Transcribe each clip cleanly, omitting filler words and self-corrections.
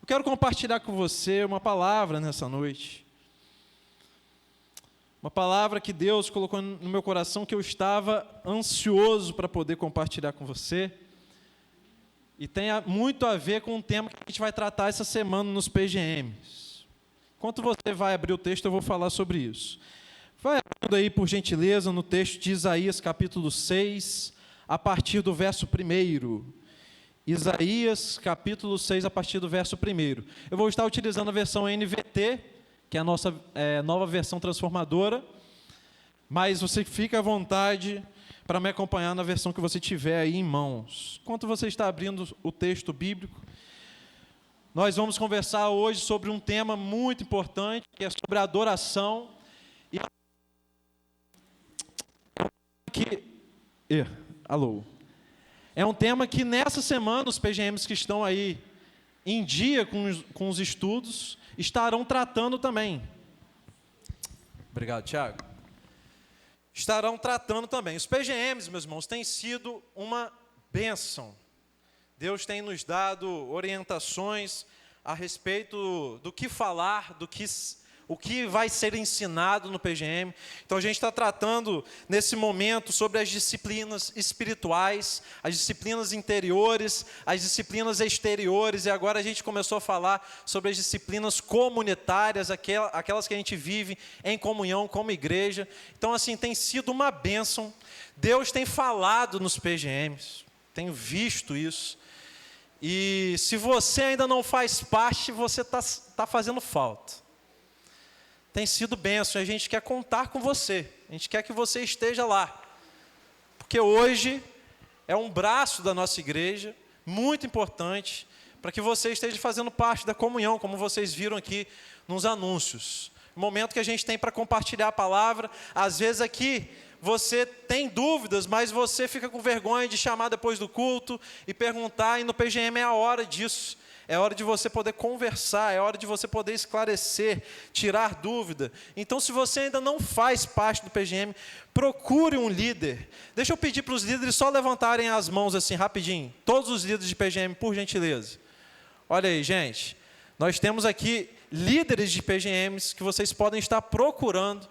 Eu quero compartilhar com você uma palavra nessa noite. Uma palavra que Deus colocou no meu coração, que eu estava ansioso para poder compartilhar com você. E tem muito a ver com o tema que a gente vai tratar essa semana nos PGMs. Enquanto você vai abrir o texto, eu vou falar sobre isso. Vai abrindo aí, por gentileza, no texto de Isaías, capítulo 6, a partir do verso 1. Isaías, capítulo 6, a partir do verso 1. Eu vou estar utilizando a versão NVT, que é a nossa nova versão transformadora, mas você fica à vontade para me acompanhar na versão que você tiver aí em mãos. Enquanto você está abrindo o texto bíblico, nós vamos conversar hoje sobre um tema muito importante, que é sobre a adoração. É um tema que nessa semana os PGMs que estão aí em dia com os estudos estarão tratando também. Obrigado, Tiago. Estarão tratando também. Os PGMs, meus irmãos, têm sido uma bênção. Deus tem nos dado orientações a respeito do que falar, o que vai ser ensinado no PGM. Então a gente está tratando nesse momento sobre as disciplinas espirituais, as disciplinas interiores, as disciplinas exteriores, e agora a gente começou a falar sobre as disciplinas comunitárias, aquelas que a gente vive em comunhão como igreja. Então assim, tem sido uma bênção. Deus tem falado nos PGMs, tenho visto isso. E se você ainda não faz parte, você está fazendo falta. Tem sido bênção, a gente quer contar com você, a gente quer que você esteja lá, porque hoje é um braço da nossa igreja, muito importante, para que você esteja fazendo parte da comunhão, como vocês viram aqui nos anúncios. O momento que a gente tem para compartilhar a palavra, às vezes aqui você tem dúvidas, mas você fica com vergonha de chamar depois do culto e perguntar, e no PGM é a hora disso. É hora de você poder conversar, é hora de você poder esclarecer, tirar dúvida. Então, se você ainda não faz parte do PGM, procure um líder. Deixa eu pedir para os líderes só levantarem as mãos assim, rapidinho. Todos os líderes de PGM, por gentileza. Olha aí, gente. Nós temos aqui líderes de PGMs que vocês podem estar procurando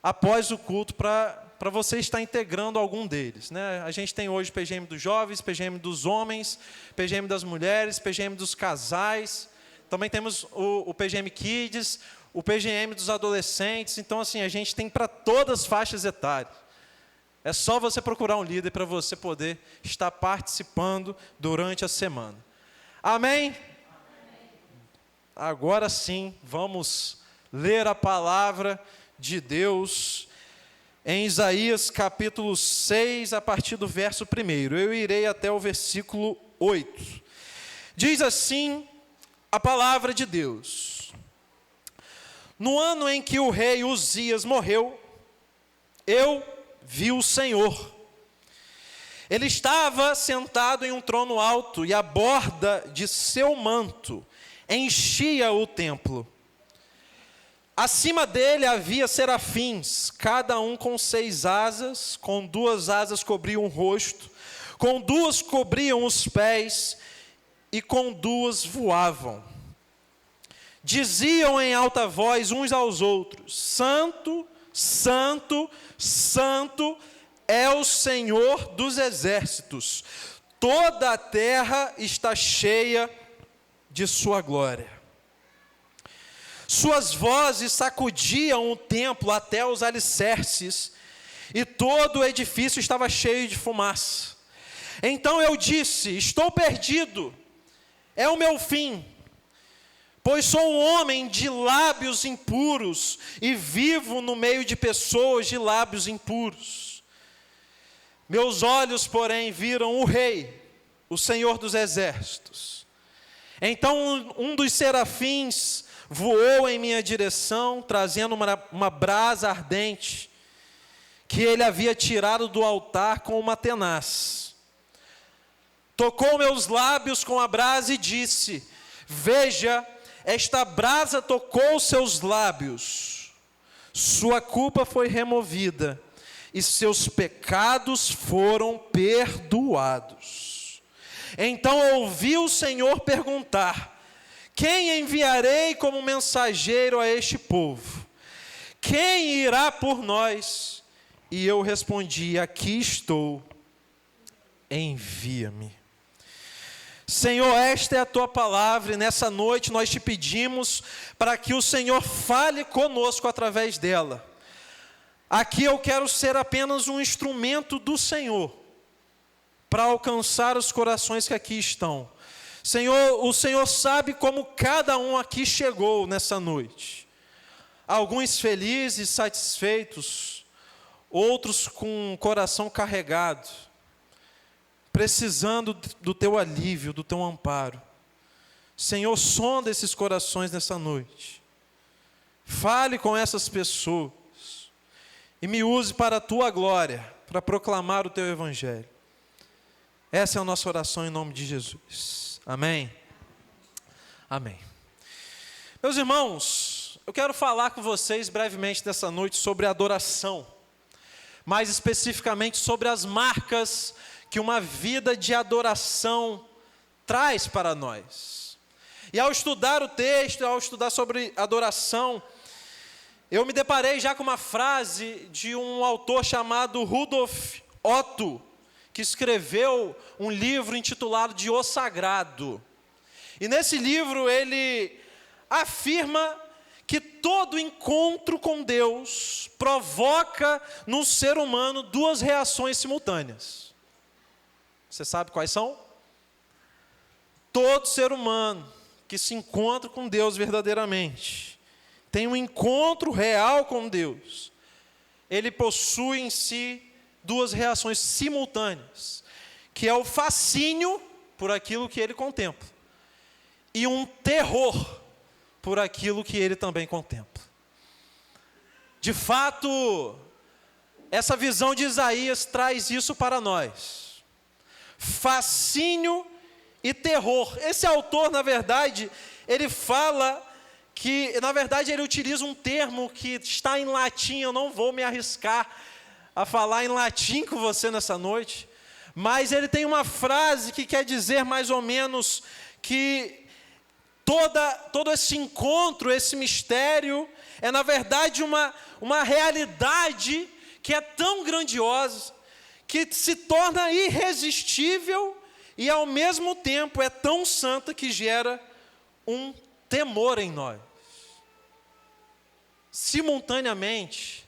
após o culto para você estar integrando algum deles, né? A gente tem hoje PGM dos jovens, PGM dos homens, PGM das mulheres, PGM dos casais. Também temos o PGM Kids, o PGM dos adolescentes. Então, assim, a gente tem para todas as faixas etárias. É só você procurar um líder para você poder estar participando durante a semana. Amém? Agora sim, vamos ler a palavra de Deus em Isaías capítulo 6, a partir do verso 1. Eu irei até o versículo 8. Diz assim a palavra de Deus: No ano em que o rei Uzias morreu, eu vi o Senhor. Ele estava sentado em um trono alto, e a borda de seu manto enchia o templo. Acima dele havia serafins, cada um com 6 asas, com 2 asas cobriam o rosto, com 2 cobriam os pés, e com 2 voavam. Diziam em alta voz uns aos outros: Santo, Santo, Santo é o Senhor dos exércitos, toda a terra está cheia de sua glória. Suas vozes sacudiam o templo até os alicerces, e todo o edifício estava cheio de fumaça. Então eu disse: estou perdido, é o meu fim, pois sou um homem de lábios impuros, e vivo no meio de pessoas de lábios impuros. Meus olhos, porém, viram o Rei, o Senhor dos exércitos. Então um dos serafins voou em minha direção, trazendo uma brasa ardente, que ele havia tirado do altar com uma tenaz. Tocou meus lábios com a brasa e disse: Veja, esta brasa tocou seus lábios, sua culpa foi removida, e seus pecados foram perdoados. Então ouvi o Senhor perguntar: Quem enviarei como mensageiro a este povo? Quem irá por nós? E eu respondi: aqui estou, envia-me. Senhor, esta é a tua palavra, e nessa noite nós te pedimos para que o Senhor fale conosco através dela. Aqui eu quero ser apenas um instrumento do Senhor, para alcançar os corações que aqui estão. Senhor, o Senhor sabe como cada um aqui chegou nessa noite. Alguns felizes, satisfeitos, outros com o coração carregado, precisando do teu alívio, do teu amparo. Senhor, sonda esses corações nessa noite. Fale com essas pessoas e me use para a tua glória, para proclamar o teu evangelho. Essa é a nossa oração em nome de Jesus. Amém? Amém. Meus irmãos, eu quero falar com vocês brevemente nessa noite sobre adoração. Mais especificamente sobre as marcas que uma vida de adoração traz para nós. E ao estudar o texto, ao estudar sobre adoração, eu me deparei já com uma frase de um autor chamado Rudolf Otto, que escreveu um livro intitulado de O Sagrado. E nesse livro ele afirma que todo encontro com Deus provoca no ser humano duas reações simultâneas. Você sabe quais são? Todo ser humano que se encontra com Deus verdadeiramente, tem um encontro real com Deus, ele possui em si duas reações simultâneas, que é o fascínio por aquilo que ele contempla, e um terror por aquilo que ele também contempla. De fato, essa visão de Isaías traz isso para nós. Fascínio e terror. Esse autor, na verdade, ele fala que, na verdade, ele utiliza um termo que está em latim. Eu não vou me arriscar a falar em latim com você nessa noite, mas ele tem uma frase que quer dizer mais ou menos que todo esse encontro, esse mistério, é na verdade uma realidade que é tão grandiosa, que se torna irresistível e ao mesmo tempo é tão santa que gera um temor em nós. Simultaneamente,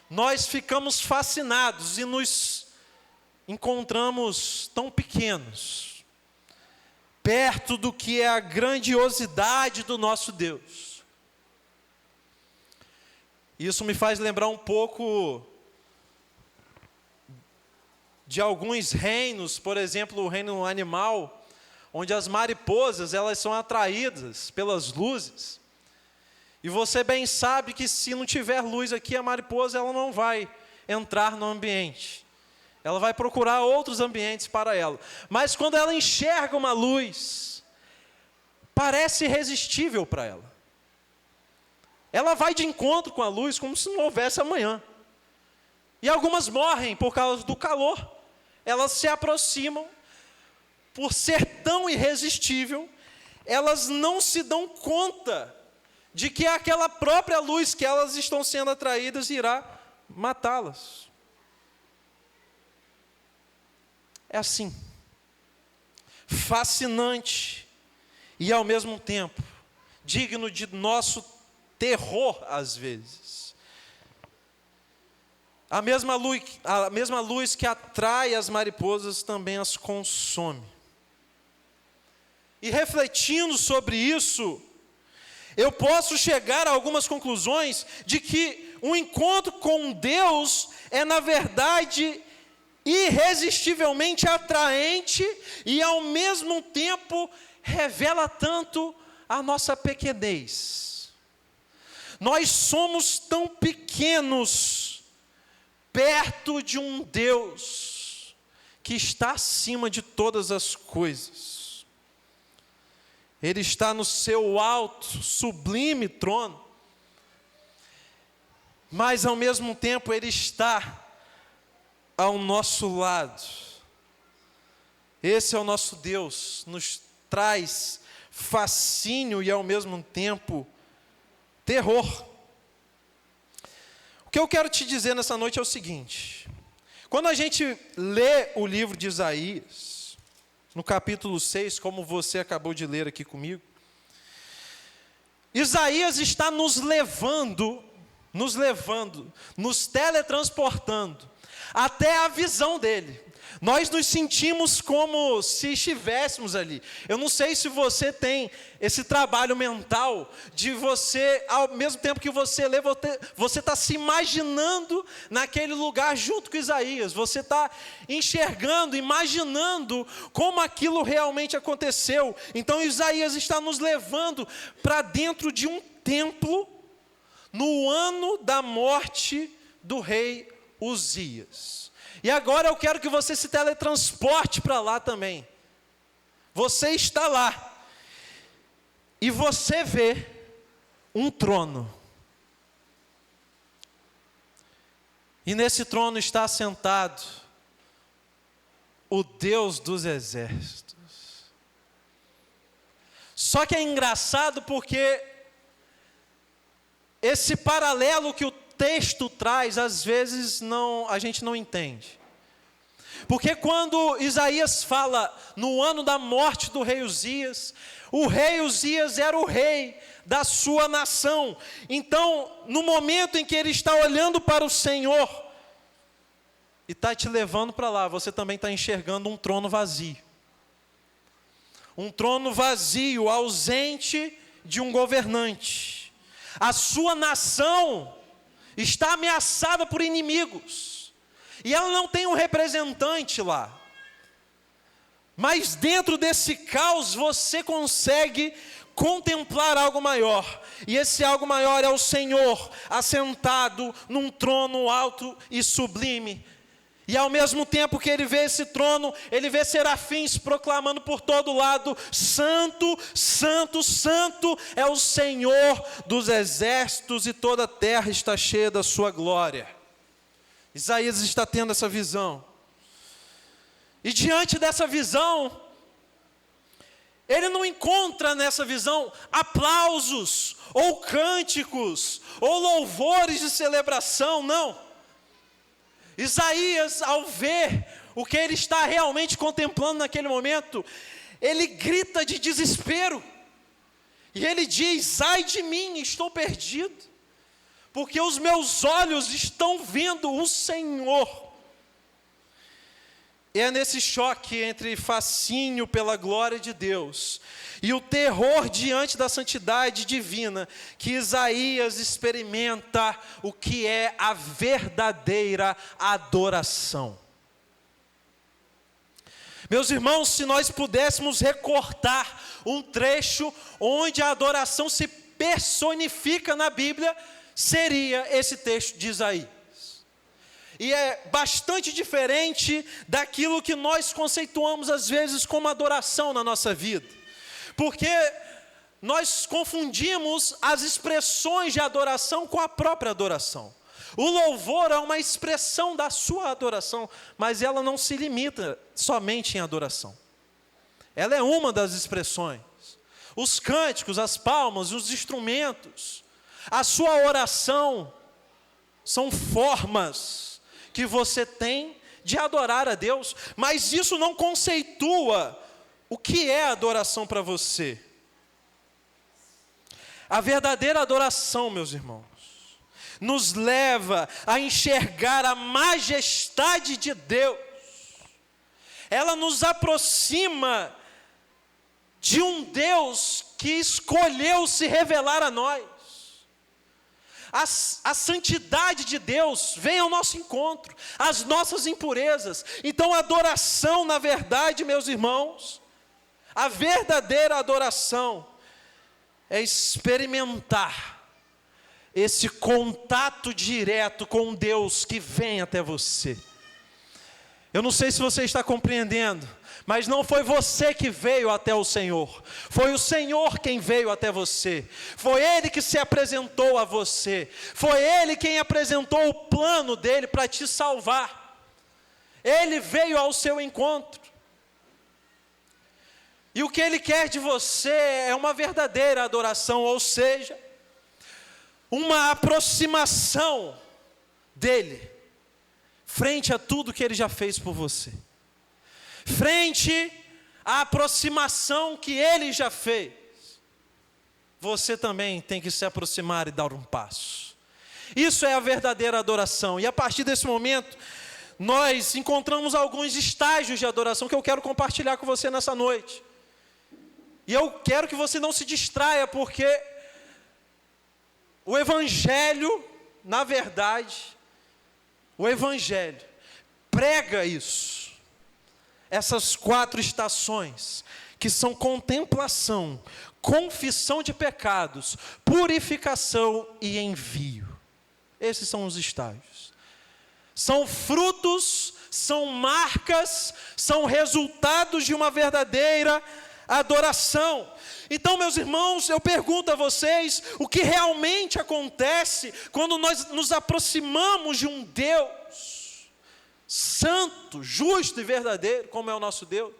nós ficamos fascinados e nos encontramos tão pequenos, perto do que é a grandiosidade do nosso Deus. Isso me faz lembrar um pouco de alguns reinos, por exemplo, o reino animal, onde as mariposas, elas são atraídas pelas luzes. E você bem sabe que se não tiver luz aqui, a mariposa ela não vai entrar no ambiente. Ela vai procurar outros ambientes para ela. Mas quando ela enxerga uma luz, parece irresistível para ela. Ela vai de encontro com a luz como se não houvesse amanhã. E algumas morrem por causa do calor. Elas se aproximam, por ser tão irresistível, elas não se dão conta de que aquela própria luz que elas estão sendo atraídas irá matá-las. É assim, fascinante e ao mesmo tempo digno de nosso terror às vezes. A mesma luz que atrai as mariposas também as consome. E refletindo sobre isso, eu posso chegar a algumas conclusões de que o encontro com Deus é, na verdade, irresistivelmente atraente e, ao mesmo tempo, revela tanto a nossa pequenez. Nós somos tão pequenos perto de um Deus que está acima de todas as coisas. Ele está no seu alto, sublime trono, mas ao mesmo tempo Ele está ao nosso lado. Esse é o nosso Deus, nos traz fascínio e ao mesmo tempo terror. O que eu quero te dizer nessa noite é o seguinte: quando a gente lê o livro de Isaías, no capítulo 6, como você acabou de ler aqui comigo, Isaías está nos teletransportando até a visão dele. Nós nos sentimos como se estivéssemos ali. Eu não sei se você tem esse trabalho mental de você, ao mesmo tempo que você lê, você está se imaginando naquele lugar junto com Isaías. Você está enxergando, imaginando como aquilo realmente aconteceu. Então Isaías está nos levando para dentro de um templo no ano da morte do rei Uzias. E agora eu quero que você se teletransporte para lá também. Você está lá. E você vê um trono. E nesse trono está sentado o Deus dos exércitos. Só que é engraçado porque esse paralelo que o texto traz, às vezes a gente não entende. Porque quando Isaías fala no ano da morte do rei Uzias, o rei Uzias era o rei da sua nação. Então, no momento em que ele está olhando para o Senhor e está te levando para lá, você também está enxergando um trono vazio. Um trono vazio, ausente de um governante. A sua nação está ameaçada por inimigos, e ela não tem um representante lá. Mas dentro desse caos você consegue contemplar algo maior, e esse algo maior é o Senhor, assentado num trono alto e sublime. E ao mesmo tempo que ele vê esse trono, ele vê serafins proclamando por todo lado: Santo, Santo, Santo é o Senhor dos exércitos, e toda a terra está cheia da sua glória. Isaías está tendo essa visão. E diante dessa visão, ele não encontra nessa visão aplausos, ou cânticos, ou louvores de celebração, não. Isaías, ao ver o que ele está realmente contemplando naquele momento, ele grita de desespero. E ele diz: ai de mim, estou perdido, porque os meus olhos estão vendo o Senhor. E é nesse choque entre fascínio pela glória de Deus e o terror diante da santidade divina que Isaías experimenta o que é a verdadeira adoração. Meus irmãos, se nós pudéssemos recortar um trecho onde a adoração se personifica na Bíblia, seria esse texto de Isaías. E é bastante diferente daquilo que nós conceituamos às vezes como adoração na nossa vida. Porque nós confundimos as expressões de adoração com a própria adoração. O louvor é uma expressão da sua adoração, mas ela não se limita somente em adoração. Ela é uma das expressões. Os cânticos, as palmas, os instrumentos, a sua oração são formas que você tem de adorar a Deus, mas isso não conceitua o que é adoração para você. A verdadeira adoração, meus irmãos, nos leva a enxergar a majestade de Deus. Ela nos aproxima de um Deus que escolheu se revelar a nós. A santidade de Deus vem ao nosso encontro, as nossas impurezas. Então a adoração, na verdade, meus irmãos, a verdadeira adoração é experimentar esse contato direto com Deus que vem até você. Eu não sei se você está compreendendo, mas não foi você que veio até o Senhor, foi o Senhor quem veio até você, foi Ele que se apresentou a você, foi Ele quem apresentou o plano dEle para te salvar. Ele veio ao seu encontro. E o que Ele quer de você é uma verdadeira adoração, ou seja, uma aproximação dEle, frente a tudo que Ele já fez por você. Frente à aproximação que Ele já fez, você também tem que se aproximar e dar um passo. Isso é a verdadeira adoração. E a partir desse momento, nós encontramos alguns estágios de adoração que eu quero compartilhar com você nessa noite. E eu quero que você não se distraia, porque o Evangelho, na verdade, o Evangelho prega isso. Essas 4 estações, que são contemplação, confissão de pecados, purificação e envio. Esses são os estágios. São frutos, são marcas, são resultados de uma verdadeira adoração. Então, meus irmãos, eu pergunto a vocês, o que realmente acontece quando nós nos aproximamos de um Deus santo, justo e verdadeiro, como é o nosso Deus,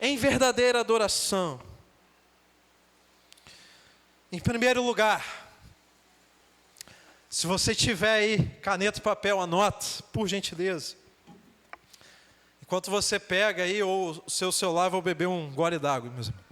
em verdadeira adoração? Em primeiro lugar, se você tiver aí caneta e papel, anote, por gentileza. Enquanto você pega aí, ou o seu celular, vou beber um gole d'água, meus irmãos.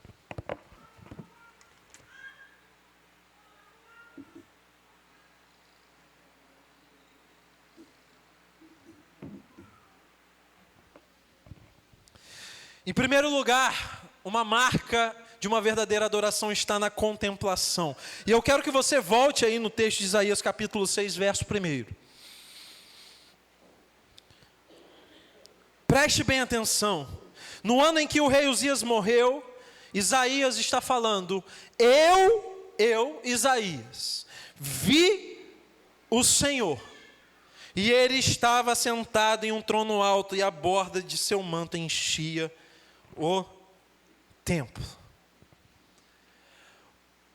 Em primeiro lugar, uma marca de uma verdadeira adoração está na contemplação. E eu quero que você volte aí no texto de Isaías capítulo 6, verso 1. Preste bem atenção. No ano em que o rei Uzias morreu, Isaías está falando: eu, Isaías, vi o Senhor, e ele estava sentado em um trono alto, e a borda de seu manto enchia o templo.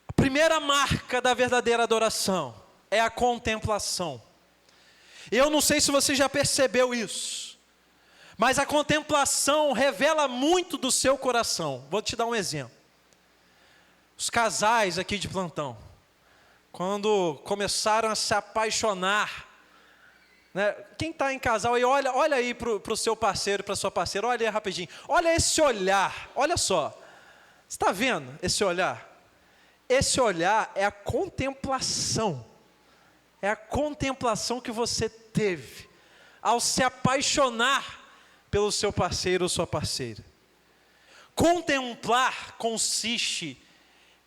A primeira marca da verdadeira adoração é a contemplação. Eu não sei se você já percebeu isso, mas a contemplação revela muito do seu coração. Vou te dar um exemplo. Os casais aqui de plantão, quando começaram a se apaixonar, né? Quem está em casal aí, olha aí para o seu parceiro, para a sua parceira, olha aí rapidinho, olha esse olhar, olha só, você está vendo esse olhar? Esse olhar é a contemplação que você teve ao se apaixonar pelo seu parceiro ou sua parceira. Contemplar consiste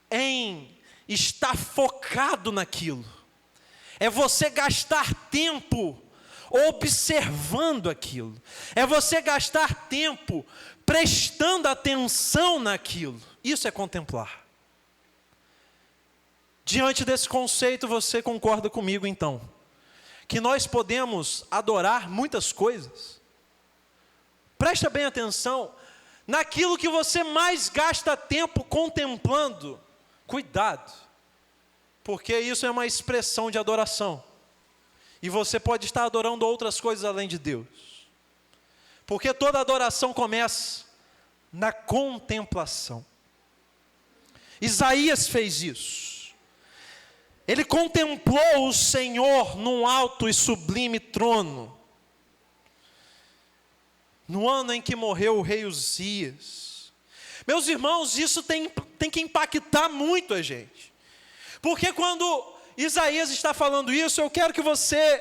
em estar focado naquilo, é você gastar tempo observando aquilo, é você gastar tempo prestando atenção naquilo. Isso é contemplar. Diante desse conceito, você concorda comigo então, que nós podemos adorar muitas coisas? Presta bem atenção naquilo que você mais gasta tempo contemplando. Cuidado, porque isso é uma expressão de adoração. E você pode estar adorando outras coisas além de Deus. Porque toda adoração começa na contemplação. Isaías fez isso. Ele contemplou o Senhor num alto e sublime trono. No ano em que morreu o rei Uzias. Meus irmãos, isso tem que impactar muito a gente. Porque quando Isaías está falando isso, eu quero que você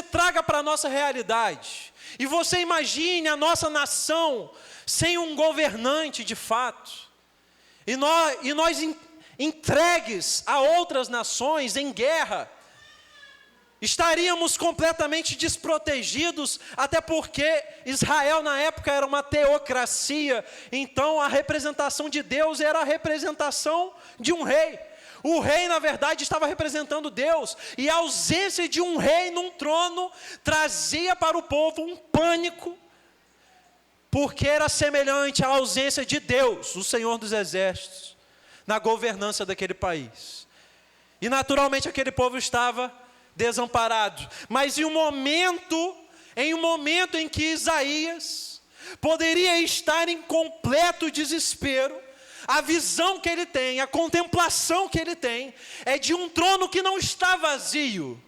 traga para a nossa realidade. E você imagine a nossa nação sem um governante de fato. E nós entregues a outras nações em guerra. Estaríamos completamente desprotegidos, até porque Israel na época era uma teocracia. Então a representação de Deus era a representação de um rei. O rei, na verdade, estava representando Deus. E a ausência de um rei num trono trazia para o povo um pânico, porque era semelhante à ausência de Deus, o Senhor dos Exércitos, na governança daquele país. E naturalmente aquele povo estava desamparado. Mas em um momento em que Isaías poderia estar em completo desespero, a visão que ele tem, a contemplação que ele tem, é de um trono que não está vazio.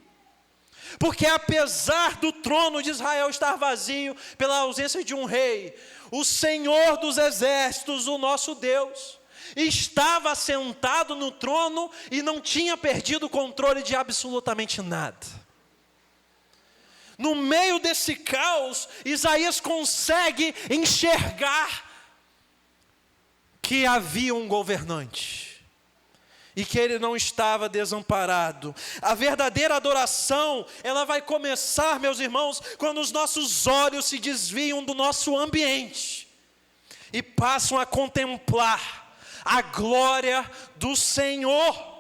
Porque apesar do trono de Israel estar vazio, pela ausência de um rei, o Senhor dos exércitos, o nosso Deus, estava sentado no trono e não tinha perdido o controle de absolutamente nada. No meio desse caos, Isaías consegue enxergar que havia um governante e que ele não estava desamparado. A verdadeira adoração, ela vai começar, meus irmãos, quando os nossos olhos se desviam do nosso ambiente e passam a contemplar a glória do Senhor.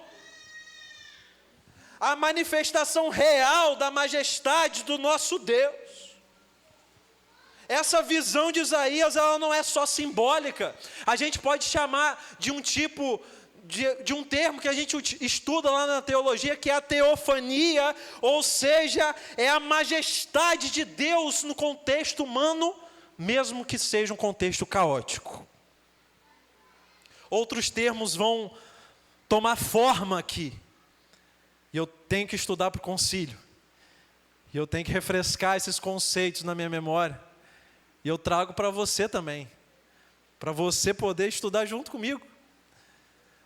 A manifestação real da majestade do nosso Deus. Essa visão de Isaías, ela não é só simbólica. A gente pode chamar de um tipo, de um termo que a gente estuda lá na teologia, que é a teofania, ou seja, é a majestade de Deus no contexto humano, mesmo que seja um contexto caótico. Outros termos vão tomar forma aqui. E eu tenho que estudar para o concílio. E eu tenho que refrescar esses conceitos na minha memória. E eu trago para você também. Para você poder estudar junto comigo.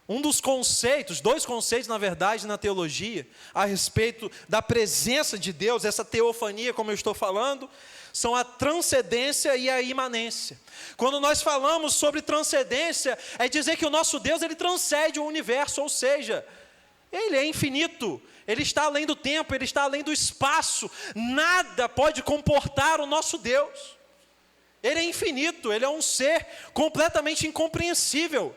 Um dos conceitos, dois conceitos na verdade na teologia, a respeito da presença de Deus, essa teofania como eu estou falando, são a transcendência e a imanência. Quando nós falamos sobre transcendência, é dizer que o nosso Deus, ele transcende o universo, ou seja, ele é infinito, ele está além do tempo, ele está além do espaço, nada pode comportar o nosso Deus. Ele é infinito, ele é um ser completamente incompreensível.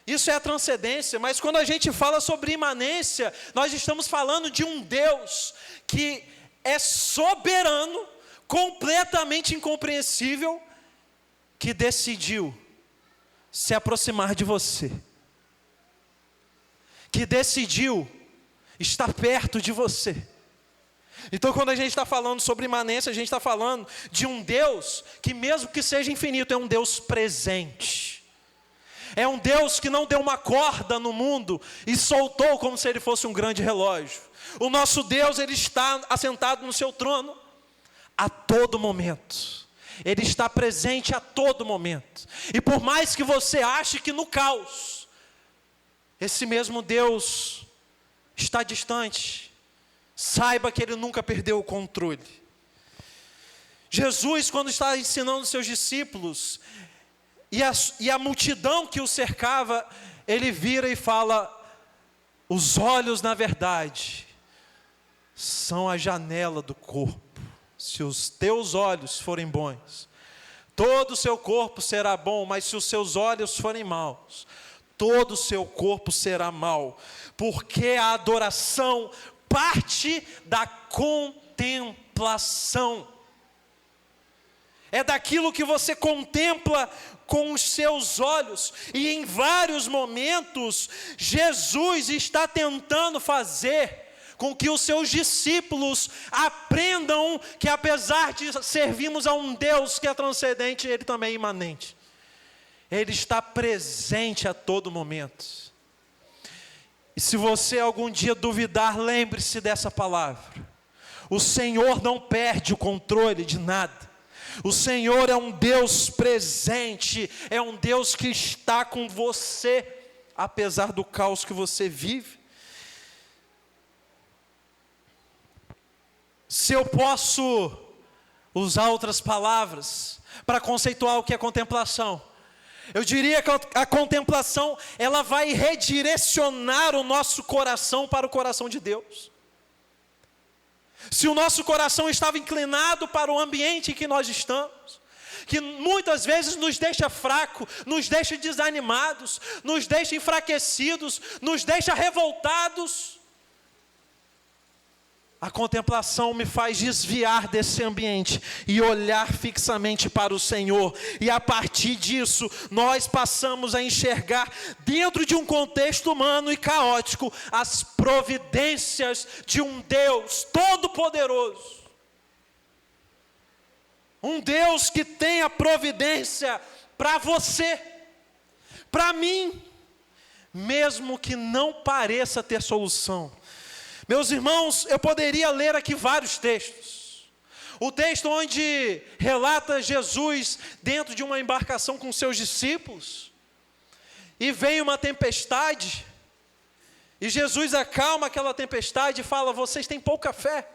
Isso é a transcendência, mas quando a gente fala sobre imanência, nós estamos falando de um Deus que é soberano, completamente incompreensível, que decidiu se aproximar de você, que decidiu estar perto de você. Então quando a gente está falando sobre imanência, a gente está falando de um Deus que mesmo que seja infinito, é um Deus presente. É um Deus que não deu uma corda no mundo e soltou como se ele fosse um grande relógio. O nosso Deus, ele está assentado no seu trono a todo momento. Ele está presente a todo momento. E por mais que você ache que no caos, esse mesmo Deus está distante, saiba que ele nunca perdeu o controle. Jesus, quando está ensinando os seus discípulos, e a multidão que o cercava, ele vira e fala: os olhos, na verdade, são a janela do corpo. Se os teus olhos forem bons, todo o seu corpo será bom, mas se os seus olhos forem maus, todo o seu corpo será mau. Porque a adoração parte da contemplação. É daquilo que você contempla com os seus olhos. E em vários momentos, Jesus está tentando fazer com que os seus discípulos aprendam que apesar de servirmos a um Deus que é transcendente, Ele também é imanente. Ele está presente a todo momento. E se você algum dia duvidar, lembre-se dessa palavra. O Senhor não perde o controle de nada. O Senhor é um Deus presente, é um Deus que está com você, apesar do caos que você vive. Se eu posso usar outras palavras para conceituar o que é contemplação, eu diria que a contemplação, ela vai redirecionar o nosso coração para o coração de Deus. Se o nosso coração estava inclinado para o ambiente em que nós estamos, que muitas vezes nos deixa fraco, nos deixa desanimados, nos deixa enfraquecidos, nos deixa revoltados, a contemplação me faz desviar desse ambiente e olhar fixamente para o Senhor. E a partir disso, nós passamos a enxergar, dentro de um contexto humano e caótico, as providências de um Deus Todo-Poderoso. Um Deus que tem a providência para você, para mim, mesmo que não pareça ter solução. Meus irmãos, eu poderia ler aqui vários textos. O texto onde relata Jesus dentro de uma embarcação com seus discípulos, e vem uma tempestade, e Jesus acalma aquela tempestade e fala: vocês têm pouca fé.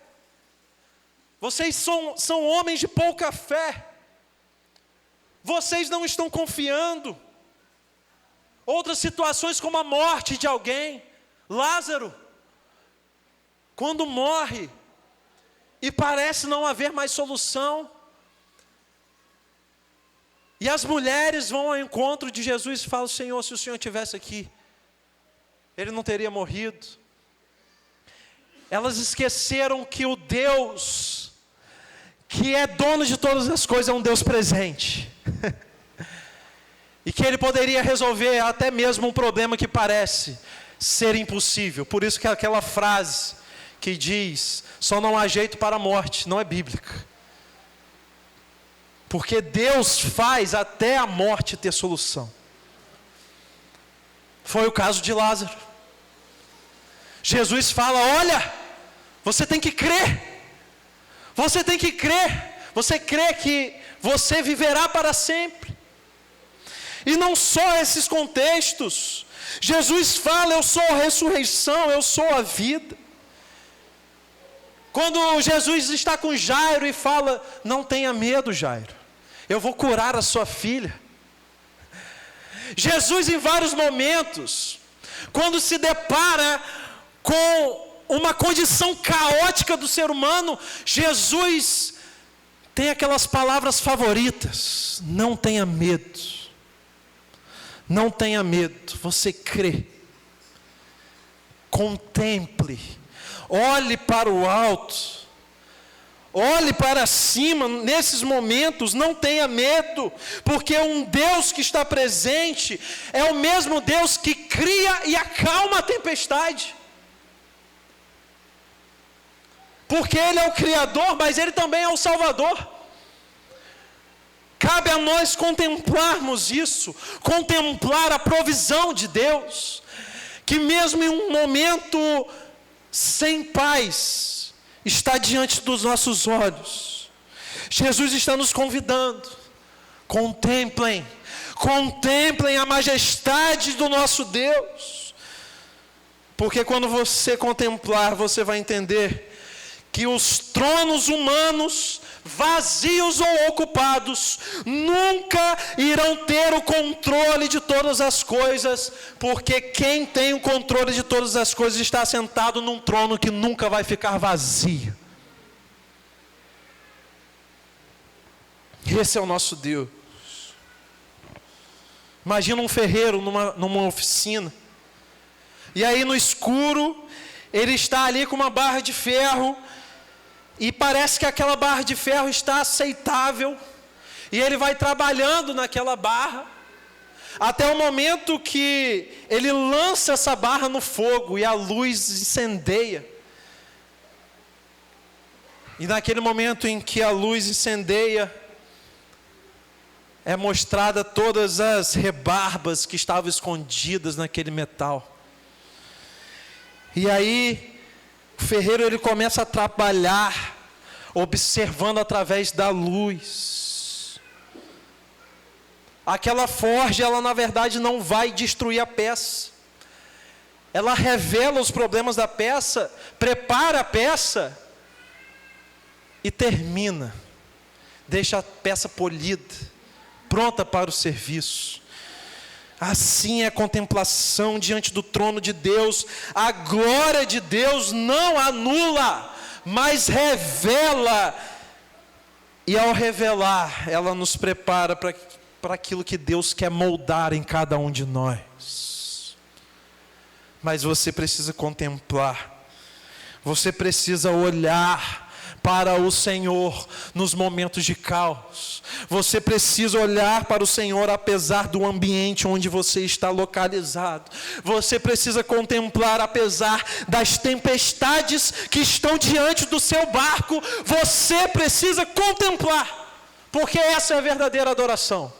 Vocês são homens de pouca fé. Vocês não estão confiando. Outras situações como a morte de alguém. Lázaro, quando morre, e parece não haver mais solução. E as mulheres vão ao encontro de Jesus e falam: Senhor, se o Senhor estivesse aqui, ele não teria morrido. Elas esqueceram que o Deus, que é dono de todas as coisas, é um Deus presente. E que Ele poderia resolver até mesmo um problema que parece ser impossível. Por isso que aquela frase que diz: só não há jeito para a morte, não é bíblica. Porque Deus faz até a morte ter solução. Foi o caso de Lázaro. Jesus fala: olha, você tem que crer. Você tem que crer. Você crê que você viverá para sempre. E não só esses contextos. Jesus fala: eu sou a ressurreição, eu sou a vida. Quando Jesus está com Jairo e fala: não tenha medo, Jairo, eu vou curar a sua filha. Jesus, em vários momentos, quando se depara com uma condição caótica do ser humano, Jesus tem aquelas palavras favoritas: não tenha medo, não tenha medo. Você crê, contemple, olhe para o alto, olhe para cima. Nesses momentos não tenha medo, porque um Deus que está presente é o mesmo Deus que cria e acalma a tempestade. Porque Ele é o Criador, mas Ele também é o Salvador. Cabe a nós contemplarmos isso, contemplar a provisão de Deus, que mesmo em um momento sem paz, está diante dos nossos olhos. Jesus está nos convidando: contemplem, contemplem a majestade do nosso Deus. Porque quando você contemplar, você vai entender que os tronos humanos, vazios ou ocupados, nunca irão ter o controle de todas as coisas, porque quem tem o controle de todas as coisas está sentado num trono que nunca vai ficar vazio. Esse é o nosso Deus. Imagina um ferreiro numa oficina, e aí no escuro, ele está ali com uma barra de ferro, e parece que aquela barra de ferro está aceitável, e ele vai trabalhando naquela barra, até o momento que ele lança essa barra no fogo, e a luz incendeia. E naquele momento em que a luz incendeia, é mostrada todas as rebarbas que estavam escondidas naquele metal. E aí, o ferreiro ele começa a trabalhar, observando através da luz. Aquela forja, ela na verdade não vai destruir a peça. Ela revela os problemas da peça, prepara a peça e termina. Deixa a peça polida, pronta para o serviço. Assim é a contemplação diante do trono de Deus. A glória de Deus não anula, mas revela. E ao revelar, ela nos prepara para aquilo que Deus quer moldar em cada um de nós. Mas você precisa contemplar. Você precisa olhar para o Senhor nos momentos de caos. Você precisa olhar para o Senhor apesar do ambiente onde você está localizado. Você precisa contemplar apesar das tempestades que estão diante do seu barco. Você precisa contemplar, Porque essa é a verdadeira adoração.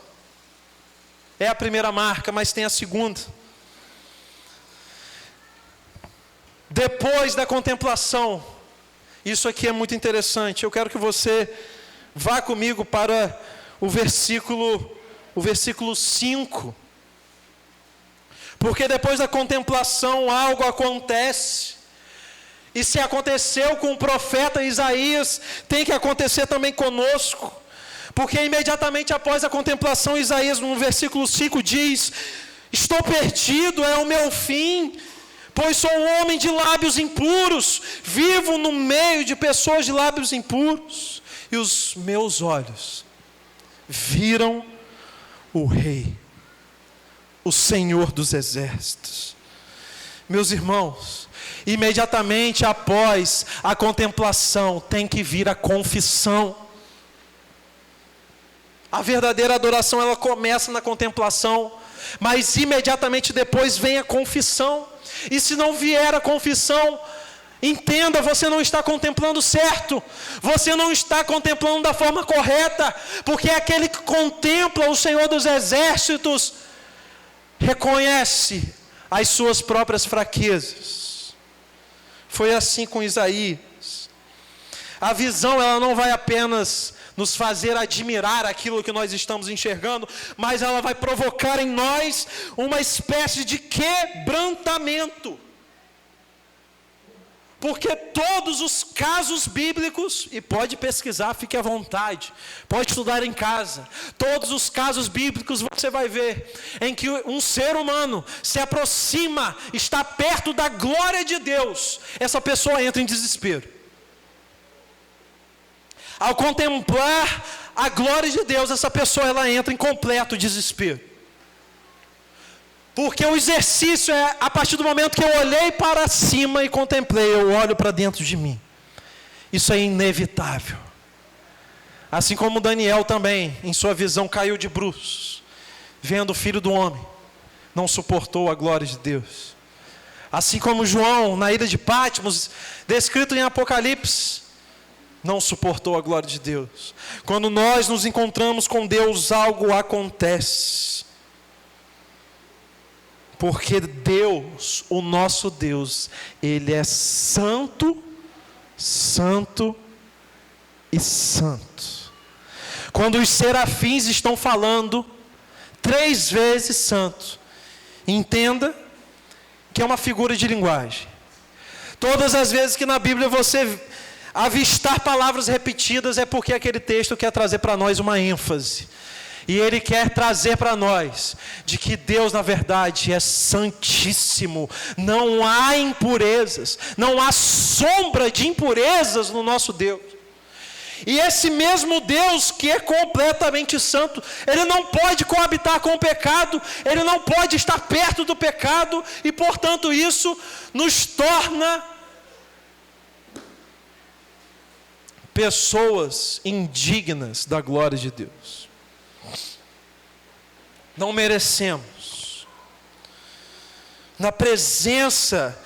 É a primeira marca, mas tem a segunda. Depois da contemplação, isso aqui é muito interessante. Eu quero que você vá comigo para o versículo 5. Porque depois da contemplação algo acontece. E se aconteceu com o profeta Isaías, tem que acontecer também conosco. Porque imediatamente após a contemplação, Isaías no versículo 5 diz: estou perdido, é o meu fim, pois sou um homem de lábios impuros, vivo no meio de pessoas de lábios impuros, e os meus olhos viram o Rei, o Senhor dos exércitos. Meus irmãos, imediatamente após a contemplação tem que vir a confissão. A verdadeira adoração, ela começa na contemplação, mas imediatamente depois vem a confissão. E se não vier a confissão, entenda, você não está contemplando certo, você não está contemplando da forma correta, porque aquele que contempla o Senhor dos exércitos reconhece as suas próprias fraquezas. Foi assim com Isaías. A visão, ela não vai apenas nos fazer admirar aquilo que nós estamos enxergando, mas ela vai provocar em nós uma espécie de quebrantamento. Porque todos os casos bíblicos, e pode pesquisar, fique à vontade, pode estudar em casa, todos os casos bíblicos você vai ver, em que um ser humano se aproxima, está perto da glória de Deus, essa pessoa entra em desespero. Ao contemplar a glória de Deus, essa pessoa ela entra em completo desespero. Porque o exercício é, a partir do momento que eu olhei para cima e contemplei, eu olho para dentro de mim. Isso é inevitável. Assim como Daniel também, em sua visão, caiu de bruços, vendo o Filho do Homem, não suportou a glória de Deus. Assim como João, na ilha de Patmos, descrito em Apocalipse, não suportou a glória de Deus. Quando nós nos encontramos com Deus, algo acontece. Porque Deus, o nosso Deus, Ele é santo, santo e santo. Quando os serafins estão falando 3 vezes santo, entenda que é uma figura de linguagem. Todas as vezes que na Bíblia você avistar palavras repetidas, é porque aquele texto quer trazer para nós uma ênfase. E ele quer trazer para nós de que Deus, na verdade, é santíssimo. Não há impurezas, não há sombra de impurezas no nosso Deus. E esse mesmo Deus que é completamente santo, Ele não pode coabitar com o pecado, Ele não pode estar perto do pecado, e portanto isso nos torna pessoas indignas da glória de Deus. Não merecemos. Na presença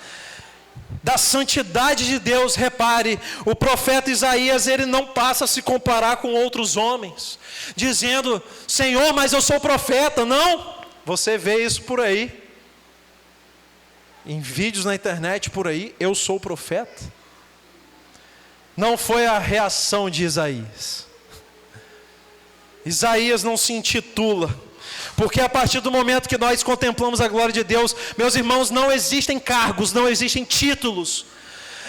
da santidade de Deus, repare, o profeta Isaías, ele não passa a se comparar com outros homens, dizendo: Senhor, mas eu sou profeta. Não, você vê isso por aí, em vídeos na internet por aí, eu sou profeta. Não foi a reação de Isaías. Isaías não se intitula, porque a partir do momento que nós contemplamos a glória de Deus, meus irmãos, não existem cargos, não existem títulos,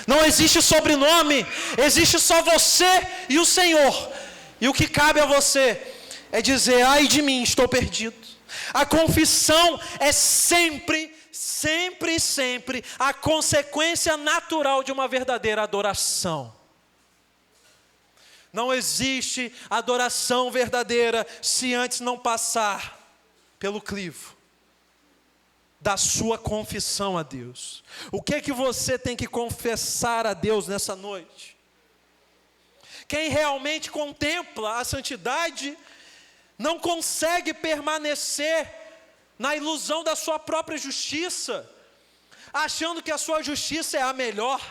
não existe sobrenome, existe só você e o Senhor. E o que cabe a você é dizer: ai de mim, estou perdido. A confissão é sempre a consequência natural de uma verdadeira adoração. Não existe adoração verdadeira se antes não passar pelo crivo da sua confissão a Deus. O que é que você tem que confessar a Deus nessa noite? Quem realmente contempla a santidade não consegue permanecer na ilusão da sua própria justiça, achando que a sua justiça é a melhor.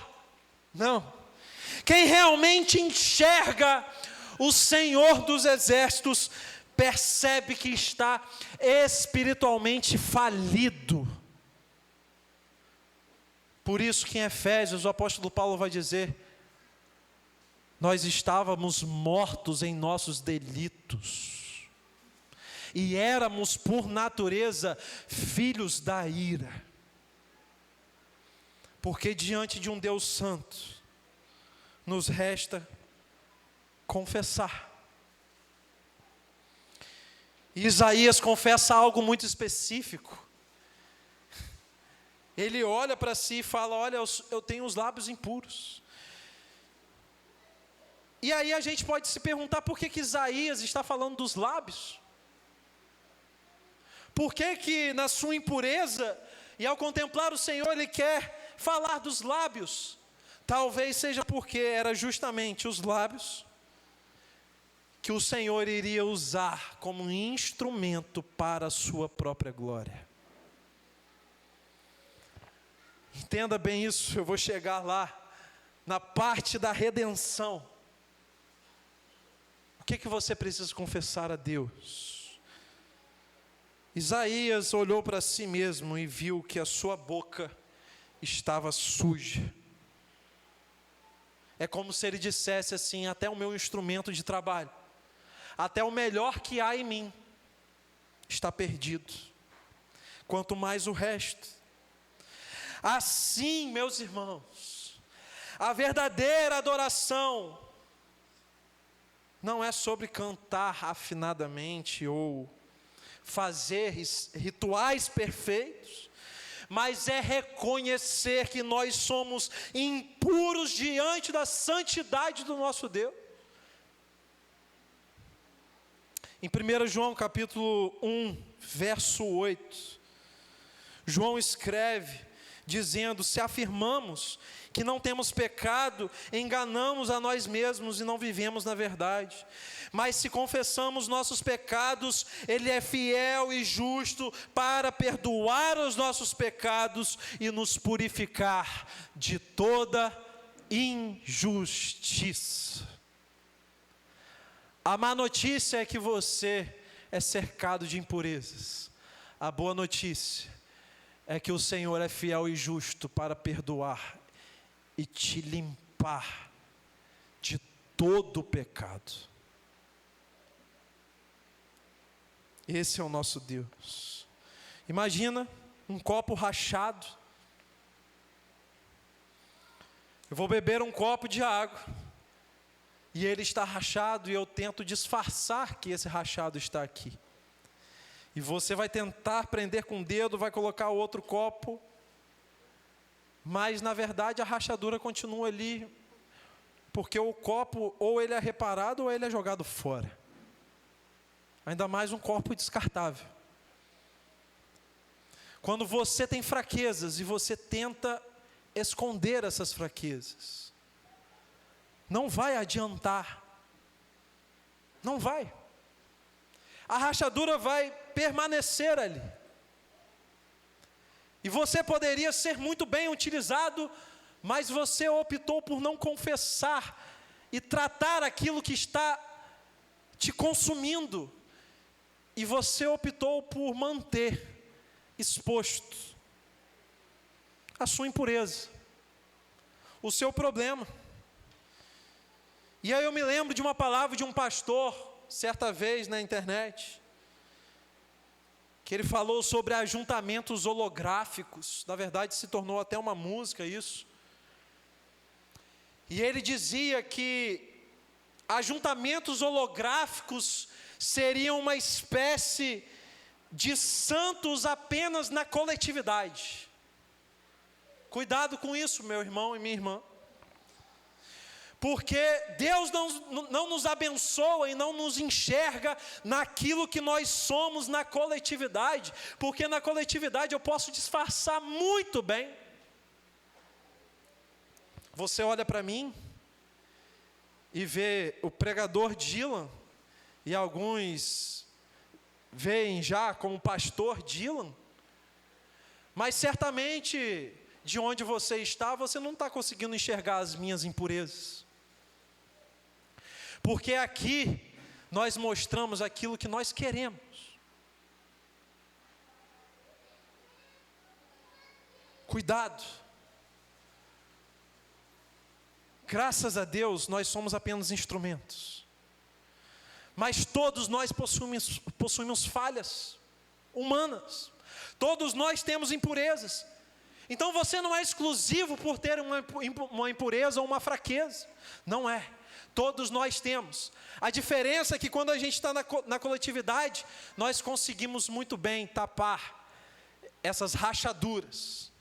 Não. Quem realmente enxerga o Senhor dos Exércitos percebe que está espiritualmente falido. Por isso que em Efésios o apóstolo Paulo vai dizer: nós estávamos mortos em nossos delitos, e éramos por natureza filhos da ira, porque diante de um Deus santo, nos resta confessar. E Isaías confessa algo muito específico. Ele olha para si e fala: olha, eu tenho os lábios impuros. E aí a gente pode se perguntar por que Isaías está falando dos lábios? Por que na sua impureza, e ao contemplar o Senhor, ele quer falar dos lábios? Talvez seja porque era justamente os lábios que o Senhor iria usar como um instrumento para a sua própria glória. Entenda bem isso, eu vou chegar lá, na parte da redenção. O que você precisa confessar a Deus? Isaías olhou para si mesmo e viu que a sua boca estava suja. É como se ele dissesse assim: até o meu instrumento de trabalho, até o melhor que há em mim, está perdido, quanto mais o resto. Assim, meus irmãos, a verdadeira adoração não é sobre cantar afinadamente ou fazer rituais perfeitos, mas é reconhecer que nós somos impuros diante da santidade do nosso Deus. Em 1 João capítulo 1, verso 8, João escreve dizendo: se afirmamos que não temos pecado, enganamos a nós mesmos e não vivemos na verdade. Mas se confessamos nossos pecados, Ele é fiel e justo para perdoar os nossos pecados e nos purificar de toda injustiça. A má notícia é que você é cercado de impurezas. A boa notícia é que o Senhor é fiel e justo para perdoar e te limpar de todo o pecado. Esse é o nosso Deus. Imagina um copo rachado. Eu vou beber um copo de água e ele está rachado, e eu tento disfarçar que esse rachado está aqui. E você vai tentar prender com o dedo, vai colocar outro copo, mas na verdade a rachadura continua ali, porque o copo ou ele é reparado ou ele é jogado fora. Ainda mais um copo descartável. Quando você tem fraquezas e você tenta esconder essas fraquezas, não vai adiantar. Não vai. A rachadura vai permanecer ali. E você poderia ser muito bem utilizado, mas você optou por não confessar e tratar aquilo que está te consumindo. E você optou por manter exposto a sua impureza, o seu problema. E aí eu me lembro de uma palavra de um pastor, certa vez na internet, que ele falou sobre ajuntamentos holográficos. Na verdade se tornou até uma música isso. E ele dizia que ajuntamentos holográficos seriam uma espécie de santos apenas na coletividade. Cuidado com isso, meu irmão e minha irmã. Porque Deus não nos abençoa e não nos enxerga naquilo que nós somos na coletividade. Porque na coletividade eu posso disfarçar muito bem. Você olha para mim e vê o pregador Dylan, e alguns veem já como pastor Dylan, mas certamente de onde você está, você não está conseguindo enxergar as minhas impurezas. Porque aqui nós mostramos aquilo que nós queremos. Cuidado. Graças a Deus, nós somos apenas instrumentos. Mas todos nós possuímos falhas humanas. Todos nós temos impurezas. Então você não é exclusivo por ter uma impureza ou uma fraqueza. Não é. Todos nós temos. A diferença é que quando a gente está na coletividade, nós conseguimos muito bem tapar essas rachaduras.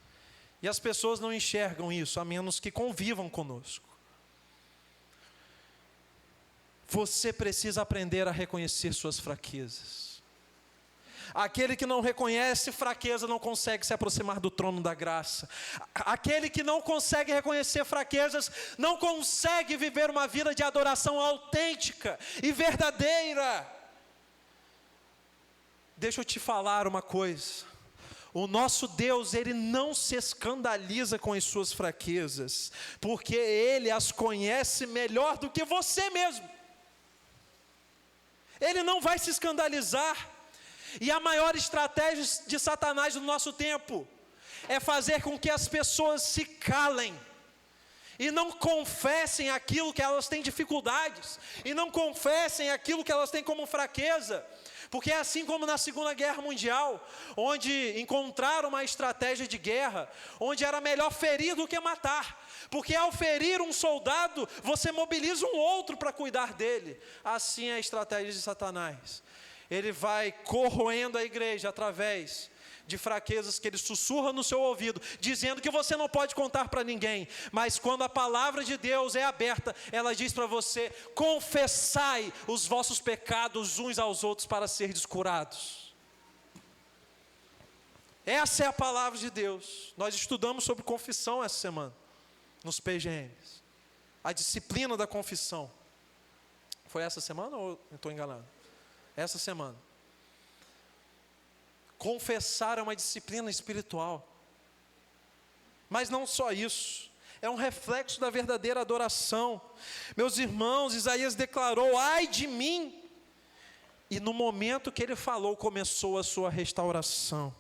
E as pessoas não enxergam isso, a menos que convivam conosco. Você precisa aprender a reconhecer suas fraquezas. Aquele que não reconhece fraqueza não consegue se aproximar do trono da graça. Aquele que não consegue reconhecer fraquezas não consegue viver uma vida de adoração autêntica e verdadeira. Deixa eu te falar uma coisa. O nosso Deus, Ele não se escandaliza com as suas fraquezas, porque Ele as conhece melhor do que você mesmo. Ele não vai se escandalizar. E a maior estratégia de Satanás no nosso tempo é fazer com que as pessoas se calem e não confessem aquilo que elas têm dificuldades, e não confessem aquilo que elas têm como fraqueza. Porque é assim como na Segunda Guerra Mundial, onde encontraram uma estratégia de guerra, onde era melhor ferir do que matar. Porque ao ferir um soldado, você mobiliza um outro para cuidar dele. Assim é a estratégia de Satanás. Ele vai corroendo a igreja através de fraquezas que ele sussurra no seu ouvido, dizendo que você não pode contar para ninguém. Mas quando a palavra de Deus é aberta, ela diz para você: confessai os vossos pecados uns aos outros para serdes curados. Essa é a palavra de Deus. Nós estudamos sobre confissão essa semana, nos PGMs. A disciplina da confissão. Foi essa semana ou eu estou enganado? Essa semana. Confessar é uma disciplina espiritual. Mas não só isso, é um reflexo da verdadeira adoração. Meus irmãos, Isaías declarou: ai de mim. E no momento que ele falou, começou a sua restauração.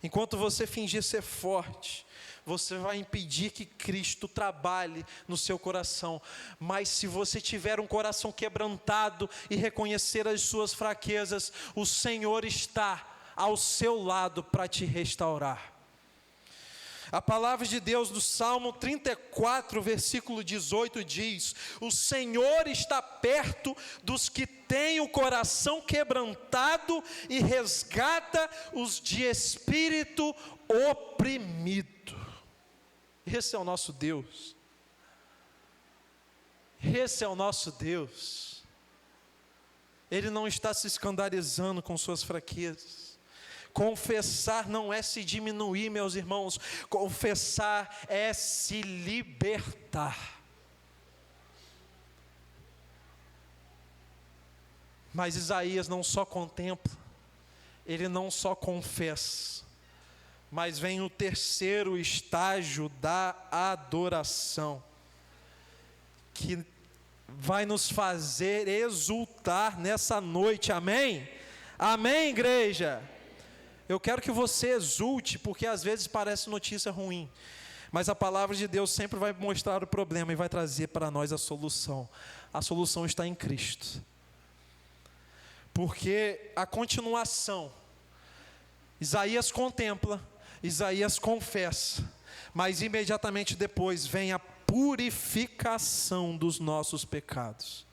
Enquanto você fingir ser forte, você vai impedir que Cristo trabalhe no seu coração. Mas se você tiver um coração quebrantado e reconhecer as suas fraquezas, o Senhor está ao seu lado para te restaurar. A palavra de Deus do Salmo 34, versículo 18 diz: o Senhor está perto dos que têm o coração quebrantado e resgata os de espírito oprimido. Esse é o nosso Deus. Esse é o nosso Deus. Ele não está se escandalizando com suas fraquezas. Confessar não é se diminuir, meus irmãos. Confessar é se libertar. Mas Isaías não só contempla, ele não só confessa, mas vem o terceiro estágio da adoração, que vai nos fazer exultar nessa noite, amém? Amém, igreja? Eu quero que você exulte, porque às vezes parece notícia ruim, mas a palavra de Deus sempre vai mostrar o problema e vai trazer para nós a solução. A solução está em Cristo. Porque a continuação, Isaías contempla, Isaías confessa, mas imediatamente depois vem a purificação dos nossos pecados.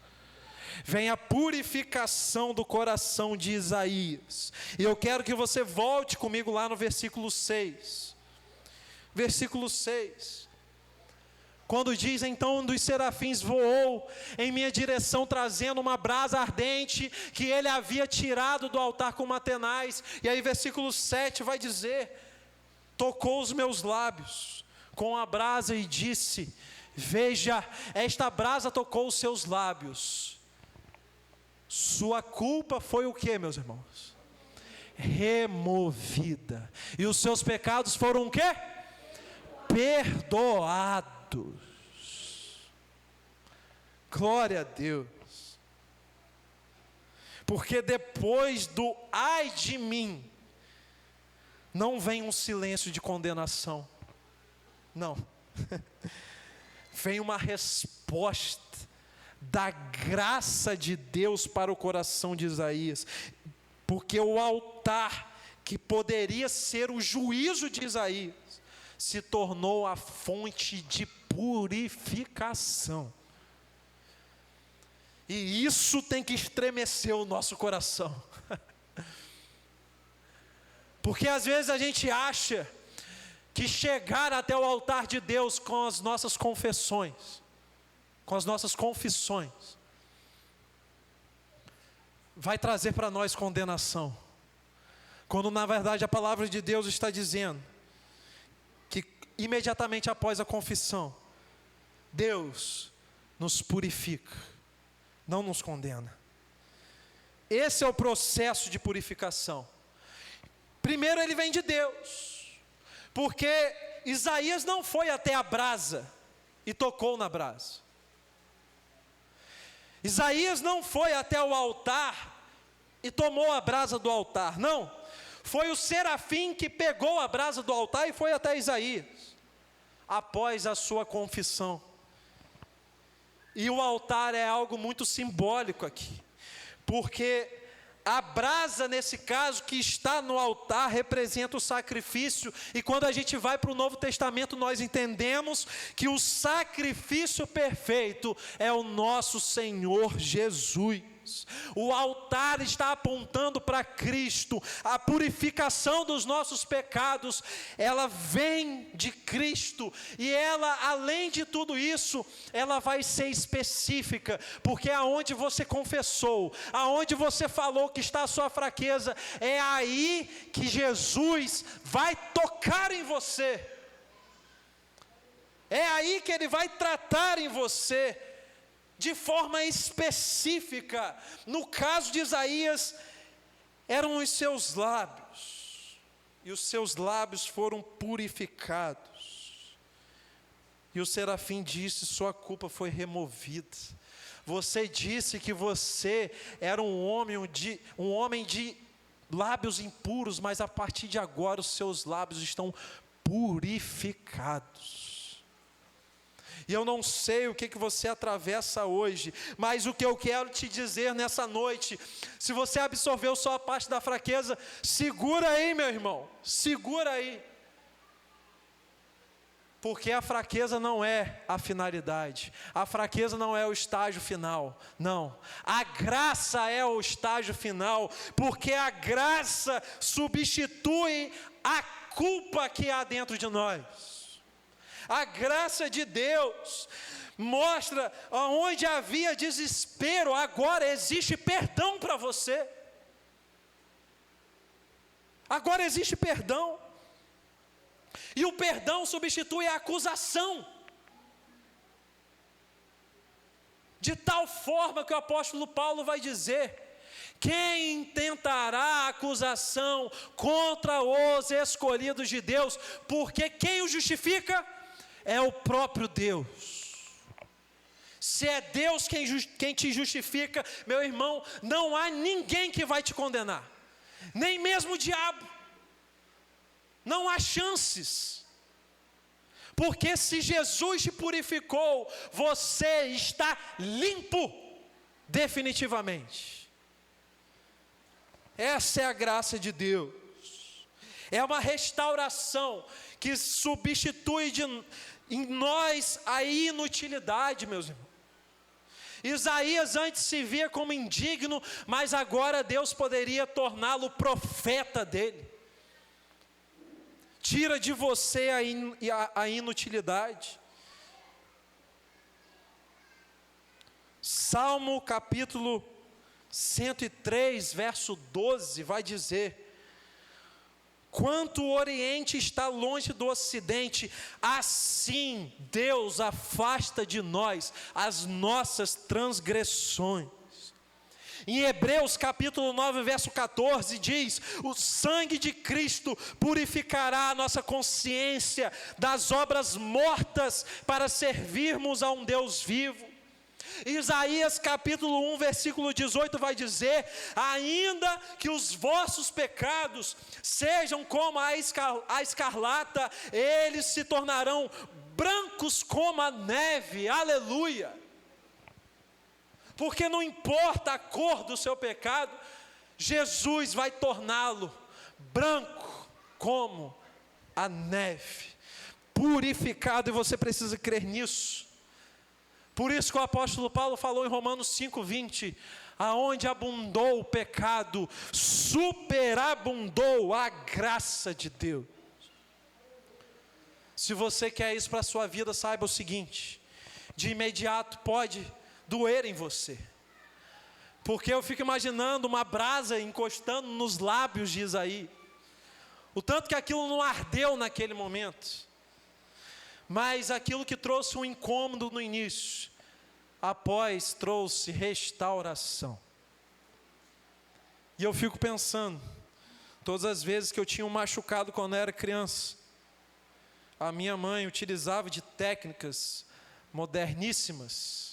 Vem a purificação do coração de Isaías. E eu quero que você volte comigo lá no versículo 6. Versículo 6. Quando diz: então um dos serafins voou em minha direção, trazendo uma brasa ardente que ele havia tirado do altar com uma tenaz. E aí versículo 7 vai dizer: tocou os meus lábios com a brasa e disse: veja, esta brasa tocou os seus lábios. Sua culpa foi o que, meus irmãos? Removida. E os seus pecados foram o quê? Perdoados. Glória a Deus. Porque depois do ai de mim, não vem um silêncio de condenação. Não. Vem uma resposta da graça de Deus para o coração de Isaías. Porque o altar, que poderia ser o juízo de Isaías, se tornou a fonte de purificação. E isso tem que estremecer o nosso coração. Porque às vezes a gente acha que chegar até o altar de Deus com as nossas confissões, vai trazer para nós condenação. Quando na verdade a palavra de Deus está dizendo que imediatamente após a confissão, Deus nos purifica, não nos condena. Esse é o processo de purificação. Primeiro ele vem de Deus, porque Isaías não foi até a brasa e tocou na brasa. Isaías não foi até o altar e tomou a brasa do altar, não. Foi o serafim que pegou a brasa do altar e foi até Isaías, após a sua confissão. E o altar é algo muito simbólico aqui, porque a brasa, nesse caso, que está no altar, representa o sacrifício. E quando a gente vai para o Novo Testamento, nós entendemos que o sacrifício perfeito é o nosso Senhor Jesus. O altar está apontando para Cristo. A purificação dos nossos pecados, ela vem de Cristo. E ela, além de tudo isso, ela vai ser específica, porque aonde você confessou, aonde você falou que está a sua fraqueza, é aí que Jesus vai tocar em você. É aí que Ele vai tratar em você de forma específica. No caso de Isaías, eram os seus lábios, e os seus lábios foram purificados, e o serafim disse: sua culpa foi removida. Você disse que você era um homem de lábios impuros, mas a partir de agora os seus lábios estão purificados. E eu não sei o que você atravessa hoje, mas o que eu quero te dizer nessa noite, se você absorveu só a parte da fraqueza, segura aí, meu irmão, segura aí. Porque a fraqueza não é a finalidade, a fraqueza não é o estágio final, não. A graça é o estágio final, porque a graça substitui a culpa que há dentro de nós. A graça de Deus mostra onde havia desespero, agora existe perdão para você. Agora existe perdão. E o perdão substitui a acusação. De tal forma que o apóstolo Paulo vai dizer: quem intentará acusação contra os escolhidos de Deus? Porque quem o justifica é o próprio Deus. Se é Deus quem te justifica, meu irmão, não há ninguém que vai te condenar, nem mesmo o diabo. Não há chances, porque se Jesus te purificou, você está limpo, definitivamente. Essa é a graça de Deus, é uma restauração que substitui em nós a inutilidade, meus irmãos. Isaías antes se via como indigno, mas agora Deus poderia torná-lo profeta dele. Tira de você a inutilidade. Salmo capítulo 103, verso 12, vai dizer: quanto o Oriente está longe do Ocidente, assim Deus afasta de nós as nossas transgressões. Em Hebreus capítulo 9, verso 14 diz: o sangue de Cristo purificará a nossa consciência das obras mortas para servirmos a um Deus vivo. Isaías capítulo 1, versículo 18 vai dizer: ainda que os vossos pecados sejam como a escarlata, eles se tornarão brancos como a neve. Aleluia! Porque não importa a cor do seu pecado, Jesus vai torná-lo branco como a neve, purificado, e você precisa crer nisso. Por isso que o apóstolo Paulo falou em Romanos 5:20, aonde abundou o pecado, superabundou a graça de Deus. Se você quer isso para a sua vida, saiba o seguinte: de imediato pode doer em você, porque eu fico imaginando uma brasa encostando nos lábios de Isaías, o tanto que aquilo não ardeu naquele momento, mas aquilo que trouxe um incômodo no início, após trouxe restauração. E eu fico pensando, todas as vezes que eu tinha um machucado quando eu era criança, a minha mãe utilizava de técnicas moderníssimas,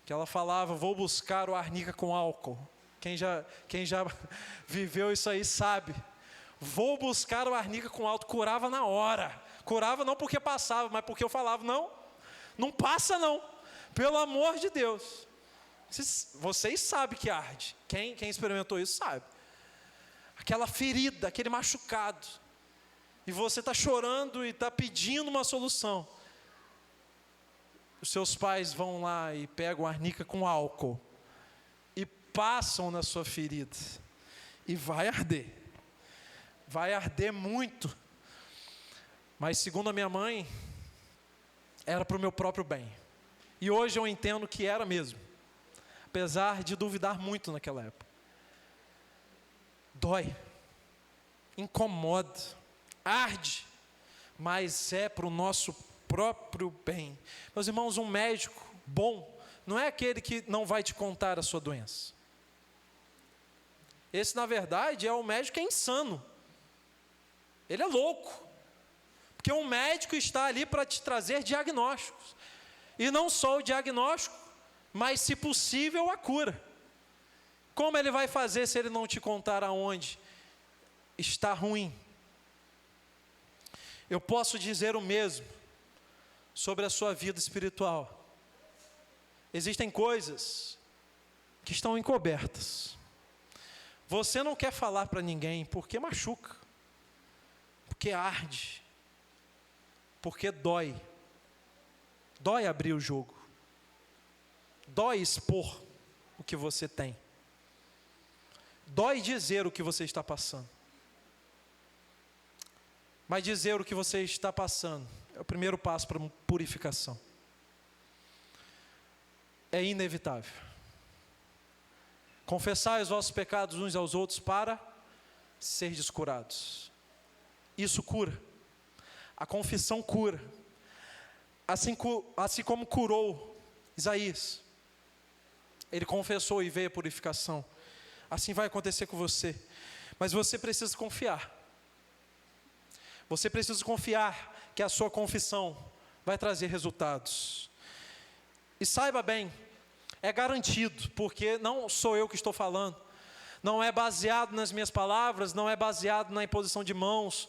que ela falava: vou buscar o arnica com álcool. Quem já viveu isso aí sabe. Vou buscar o arnica com álcool. Curava na hora. Curava não porque passava, mas porque eu falava: não passa não, pelo amor de Deus. Vocês sabem que arde. Quem experimentou isso sabe. Aquela ferida, aquele machucado, e você está chorando e está pedindo uma solução. Os seus pais vão lá e pegam a arnica com álcool e passam na sua ferida, e vai arder muito, mas segundo a minha mãe, era para o meu próprio bem, e hoje eu entendo que era mesmo, apesar de duvidar muito naquela época. Dói, incomoda, arde, mas é para o nosso próprio bem. Meus irmãos, um médico bom não é aquele que não vai te contar a sua doença. Esse, na verdade, é o médico que é insano. Ele é louco, porque um médico está ali para te trazer diagnósticos, e não só o diagnóstico, mas, se possível, a cura. Como ele vai fazer se ele não te contar aonde está ruim? Eu posso dizer o mesmo sobre a sua vida espiritual. Existem coisas que estão encobertas. Você não quer falar para ninguém porque machuca, porque arde, porque dói. Dói abrir o jogo, dói expor o que você tem, dói dizer o que você está passando. Mas dizer o que você está passando é o primeiro passo para purificação. É inevitável. Confessai os vossos pecados uns aos outros para serdes curados. Isso cura. A confissão cura. Assim como curou Isaías. Ele confessou e veio a purificação. Assim vai acontecer com você. Mas você precisa confiar. Você precisa confiar que a sua confissão vai trazer resultados. E saiba bem, é garantido, porque não sou eu que estou falando, não é baseado nas minhas palavras, não é baseado na imposição de mãos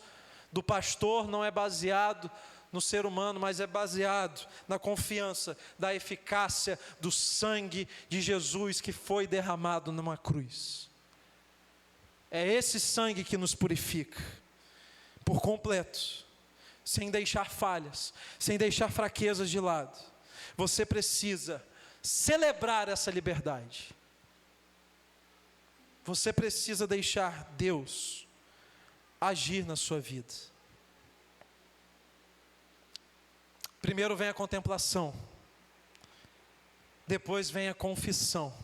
do pastor, não é baseado no ser humano, mas é baseado na confiança da eficácia do sangue de Jesus que foi derramado numa cruz. É esse sangue que nos purifica por completo, sem deixar falhas, sem deixar fraquezas de lado. Você precisa celebrar essa liberdade. Você precisa deixar Deus agir na sua vida. Primeiro vem a contemplação, depois vem a confissão,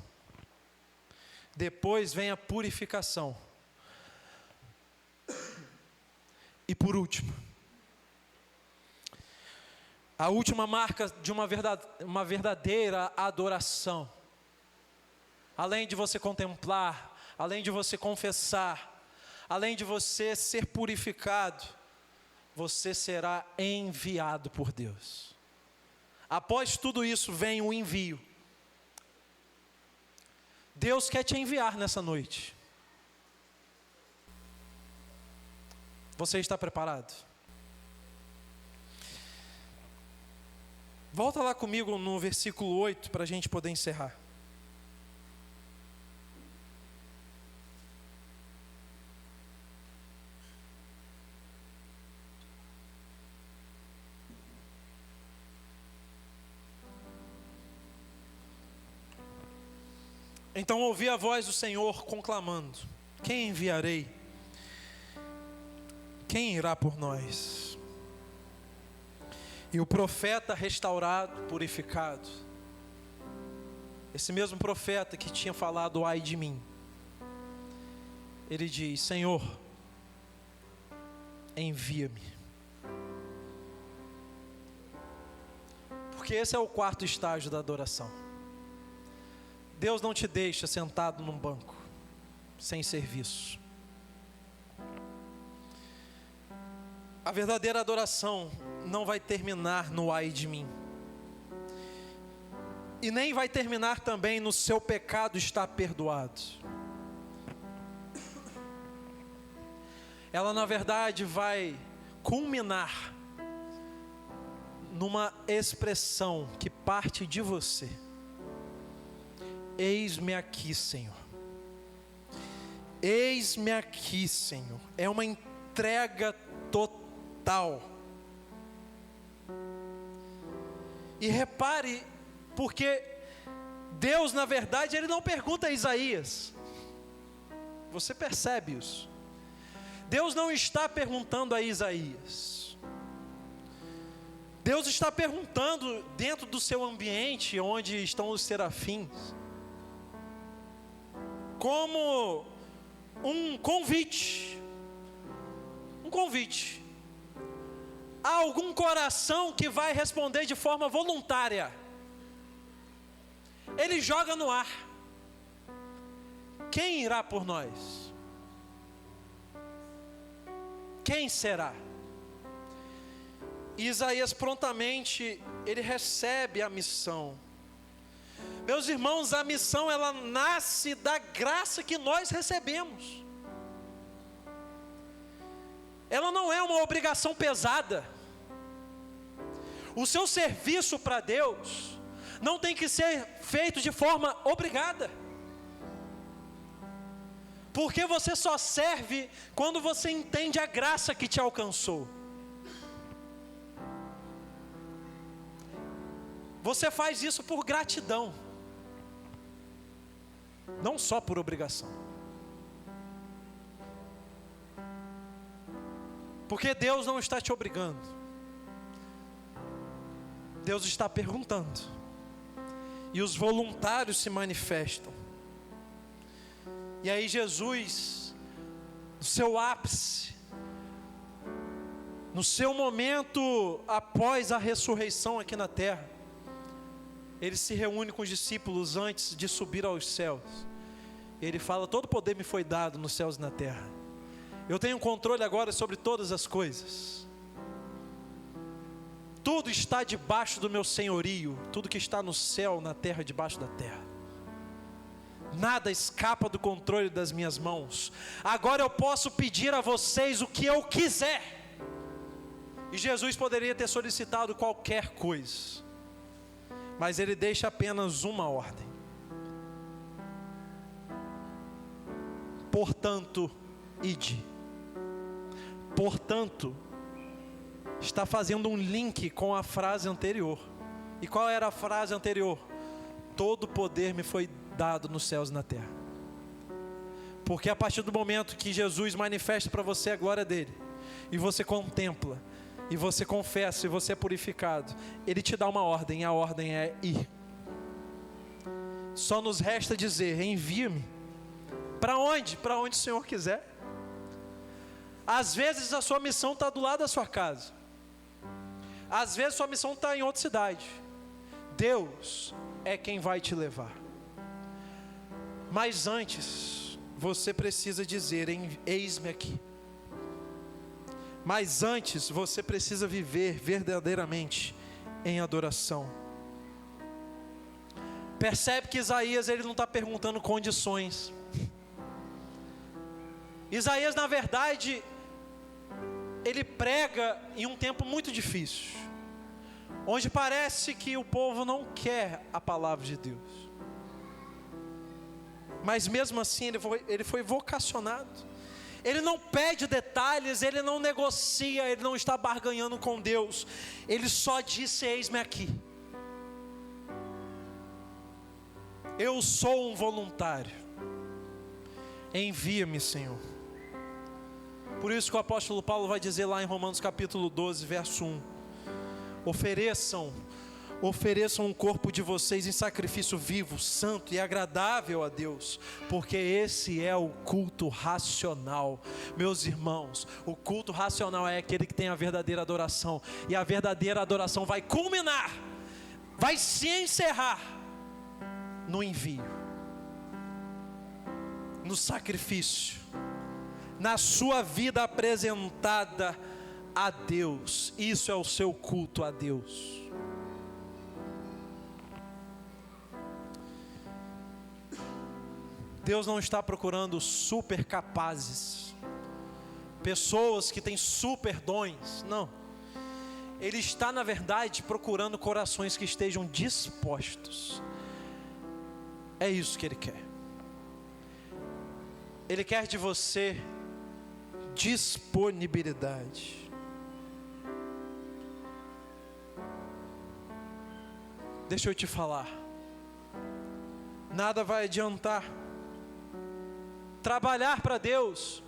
depois vem a purificação, e por último, a última marca de uma verdadeira adoração. Além de você contemplar, além de você confessar, além de você ser purificado, você será enviado por Deus. Após tudo isso vem o envio. Deus quer te enviar nessa noite. Você está preparado? Volta lá comigo no versículo 8 para a gente poder encerrar. Então ouvi a voz do Senhor conclamando: quem enviarei? Quem irá por nós? E o profeta restaurado, purificado, esse mesmo profeta que tinha falado ai de mim, ele diz: Senhor, envia-me. Porque esse é o quarto estágio da adoração. Deus não te deixa sentado num banco, sem serviço. A verdadeira adoração não vai terminar no ai de mim. E nem vai terminar também no seu pecado está perdoado. Ela na verdade vai culminar numa expressão que parte de você. Eis-me aqui, Senhor. Eis-me aqui, Senhor. É uma entrega total. E repare, porque Deus, na verdade, Ele não pergunta a Isaías. Você percebe isso? Deus não está perguntando a Isaías. Deus está perguntando dentro do seu ambiente, onde estão os serafins, como um convite. Há algum coração que vai responder de forma voluntária. Ele joga no ar: quem irá por nós? Quem será? E Isaías prontamente, ele recebe a missão. Meus irmãos, a missão ela nasce da graça que nós recebemos. Ela não é uma obrigação pesada. O seu serviço para Deus não tem que ser feito de forma obrigada. Porque você só serve quando você entende a graça que te alcançou. Você faz isso por gratidão, não só por obrigação. Porque Deus não está te obrigando. Deus está perguntando. E os voluntários se manifestam. E aí Jesus, no seu ápice, no seu momento após a ressurreição aqui na terra, ele se reúne com os discípulos antes de subir aos céus. Ele fala: todo poder me foi dado nos céus e na terra. Eu tenho controle agora sobre todas as coisas. Tudo está debaixo do meu senhorio. Tudo que está no céu, na terra, debaixo da terra. Nada escapa do controle das minhas mãos. Agora eu posso pedir a vocês o que eu quiser. E Jesus poderia ter solicitado qualquer coisa, mas ele deixa apenas uma ordem: portanto, ide. Portanto, está fazendo um link com a frase anterior. E qual era a frase anterior? Todo poder me foi dado nos céus e na terra. Porque a partir do momento que Jesus manifesta para você a glória dele, e você contempla, e você confessa, e você é purificado, ele te dá uma ordem, e a ordem é ir. Só nos resta dizer: envia-me. Para onde? Para onde o Senhor quiser. Às vezes a sua missão está do lado da sua casa. Às vezes a sua missão está em outra cidade. Deus é quem vai te levar. Mas antes, você precisa dizer: eis-me aqui. Mas antes, você precisa viver verdadeiramente em adoração. Percebe que Isaías, ele não está perguntando condições. Isaías, na verdade, ele prega em um tempo muito difícil, onde parece que o povo não quer a palavra de Deus. Mas mesmo assim ele foi vocacionado. Ele não pede detalhes, ele não negocia, ele não está barganhando com Deus. Ele só disse: eis-me aqui. Eu sou um voluntário. Envia-me, Senhor. Por isso que o apóstolo Paulo vai dizer lá em Romanos capítulo 12, verso 1: Ofereçam o corpo de vocês em sacrifício vivo, santo e agradável a Deus, porque esse é o culto racional. Meus irmãos, o culto racional é aquele que tem a verdadeira adoração, e a verdadeira adoração vai culminar, vai se encerrar no envio, no sacrifício, na sua vida apresentada a Deus. Isso é o seu culto a Deus. Deus não está procurando super capazes, pessoas que têm super dons, não. Ele está, na verdade, procurando corações que estejam dispostos. É isso que Ele quer. Ele quer de você disponibilidade. Deixa eu te falar, nada vai adiantar trabalhar para Deus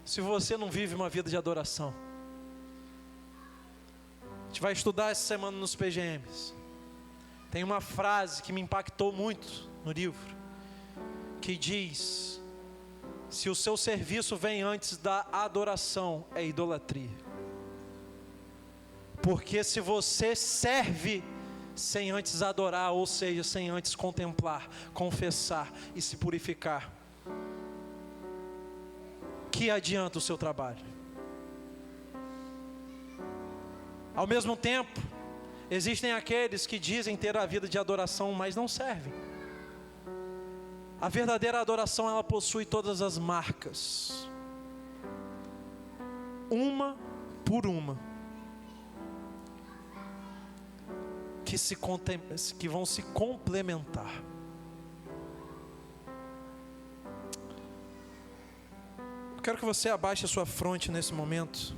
se você não vive uma vida de adoração. A gente vai estudar essa semana nos PGMs. Tem uma frase que me impactou muito no livro, que diz: se o seu serviço vem antes da adoração, é idolatria. Porque se você serve sem antes adorar, ou seja, sem antes contemplar, confessar e se purificar, que adianta o seu trabalho? Ao mesmo tempo, existem aqueles que dizem ter a vida de adoração, mas não servem. A verdadeira adoração, ela possui todas as marcas, uma por uma, que vão se complementar. Eu quero que você abaixe a sua fronte nesse momento.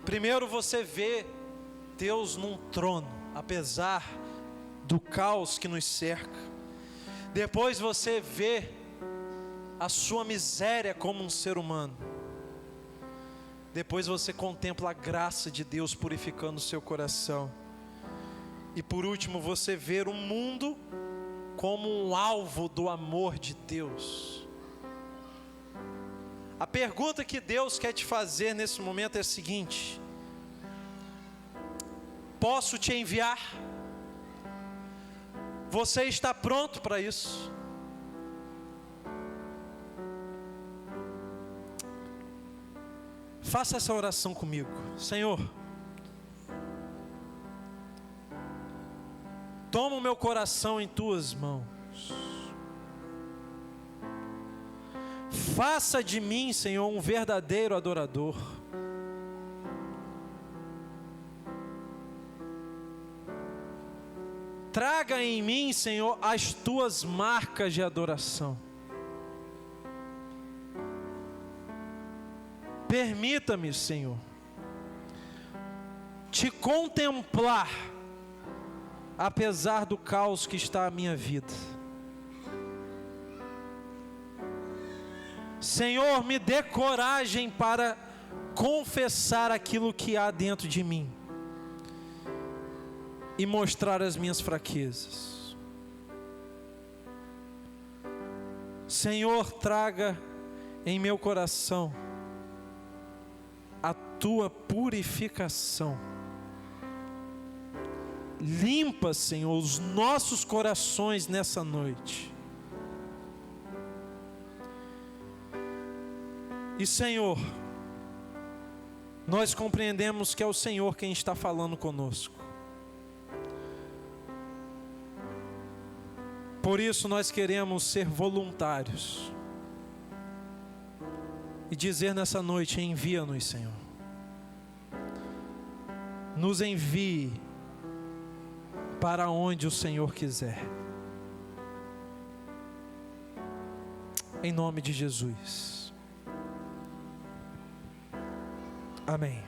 Primeiro você vê Deus num trono, apesar do caos que nos cerca. Depois você vê a sua miséria como um ser humano. Depois você contempla a graça de Deus purificando o seu coração. E por último você vê o mundo como um alvo do amor de Deus. A pergunta que Deus quer te fazer nesse momento é a seguinte: posso te enviar? Você está pronto para isso? Faça essa oração comigo. Senhor, toma o meu coração em tuas mãos. Faça de mim, Senhor, um verdadeiro adorador. Traga em mim, Senhor, as tuas marcas de adoração. Permita-me, Senhor, te contemplar, apesar do caos que está a minha vida. Senhor, me dê coragem para confessar aquilo que há dentro de mim e mostrar as minhas fraquezas. Senhor, traga em meu coração a tua purificação. Limpa, Senhor, os nossos corações nessa noite. E Senhor, Nós compreendemos que é o Senhor quem está falando conosco. Por isso nós queremos ser voluntários e dizer nessa noite: envia-nos, Senhor. Nos envie para onde o Senhor quiser. Em nome de Jesus. Amém.